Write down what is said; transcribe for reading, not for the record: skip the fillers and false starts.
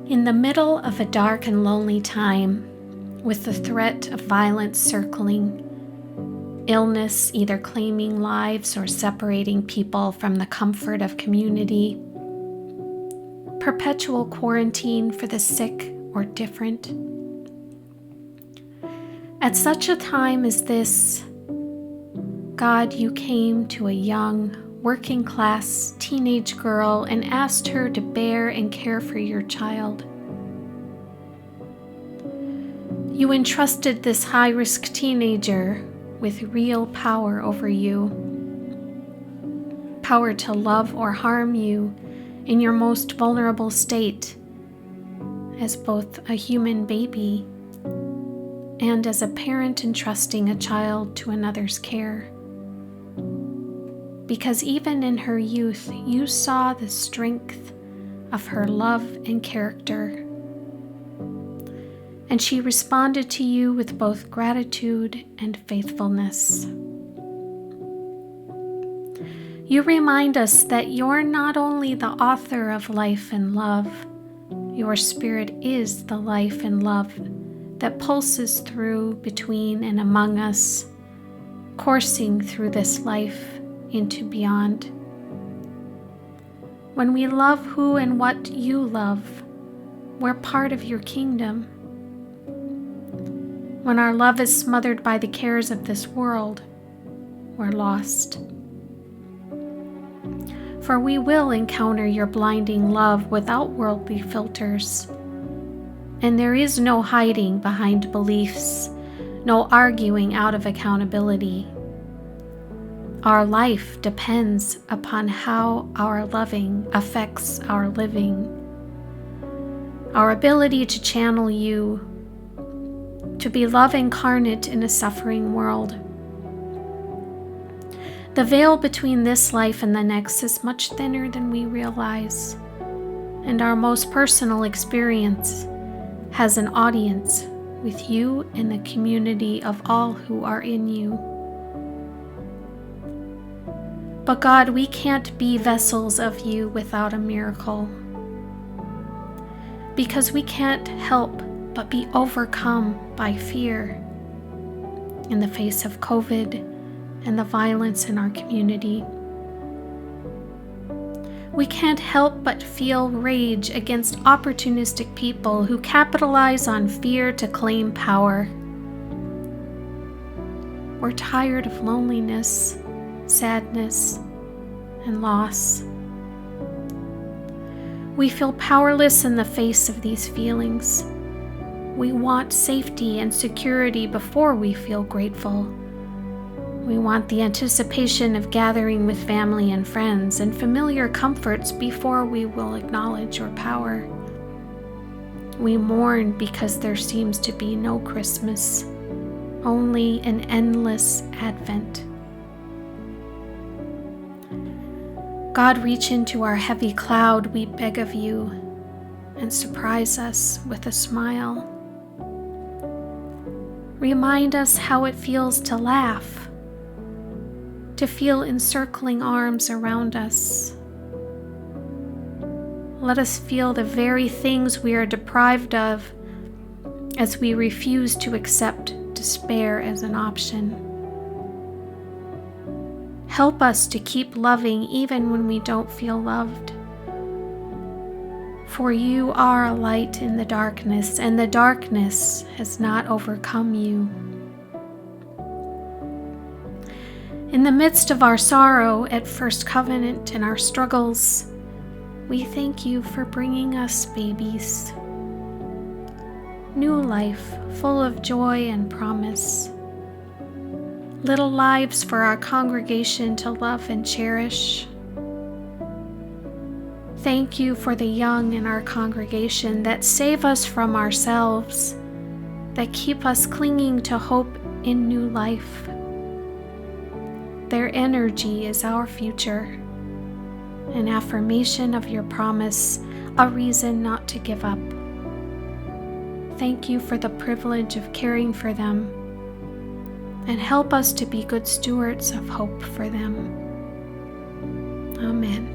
In the middle of a dark and lonely time, with the threat of violence circling, illness either claiming lives or separating people from the comfort of community, perpetual quarantine for the sick or different. At such a time as this, God, you came to a young, working-class teenage girl and asked her to bear and care for your child. You entrusted this high-risk teenager with real power over you, power to love or harm you in your most vulnerable state, as both a human baby and as a parent entrusting a child to another's care. Because even in her youth, you saw the strength of her love and character, and she responded to you with both gratitude and faithfulness. You remind us that you're not only the author of life and love, your spirit is the life and love that pulses through, between, and among us, coursing through this life into beyond. When we love who and what you love, we're part of your kingdom. When our love is smothered by the cares of this world, we're lost. For we will encounter your blinding love without worldly filters, and there is no hiding behind beliefs, no arguing out of accountability. Our life depends upon how our loving affects our living. Our ability to channel you, to be love incarnate in a suffering world. The veil between this life and the next is much thinner than we realize, and our most personal experience has an audience with you and the community of all who are in you. But God, we can't be vessels of you without a miracle, because we can't help but be overcome by fear in the face of COVID and the violence in our community. We can't help but feel rage against opportunistic people who capitalize on fear to claim power. We're tired of loneliness, sadness, and loss. We feel powerless in the face of these feelings. We want safety and security before we feel grateful. We want the anticipation of gathering with family and friends and familiar comforts before we will acknowledge your power. We mourn because there seems to be no Christmas, only an endless Advent. God, reach into our heavy cloud, we beg of you, and surprise us with a smile. Remind us how it feels to laugh, to feel encircling arms around us. Let us feel the very things we are deprived of as we refuse to accept despair as an option. Help us to keep loving even when we don't feel loved. For you are a light in the darkness, and the darkness has not overcome you. In the midst of our sorrow at First Covenant and our struggles, we thank you for bringing us babies. New life full of joy and promise. Little lives for our congregation to love and cherish. Thank you for the young in our congregation that save us from ourselves, that keep us clinging to hope in new life. Their energy is our future, an affirmation of your promise, a reason not to give up. Thank you for the privilege of caring for them, and help us to be good stewards of hope for them. Amen.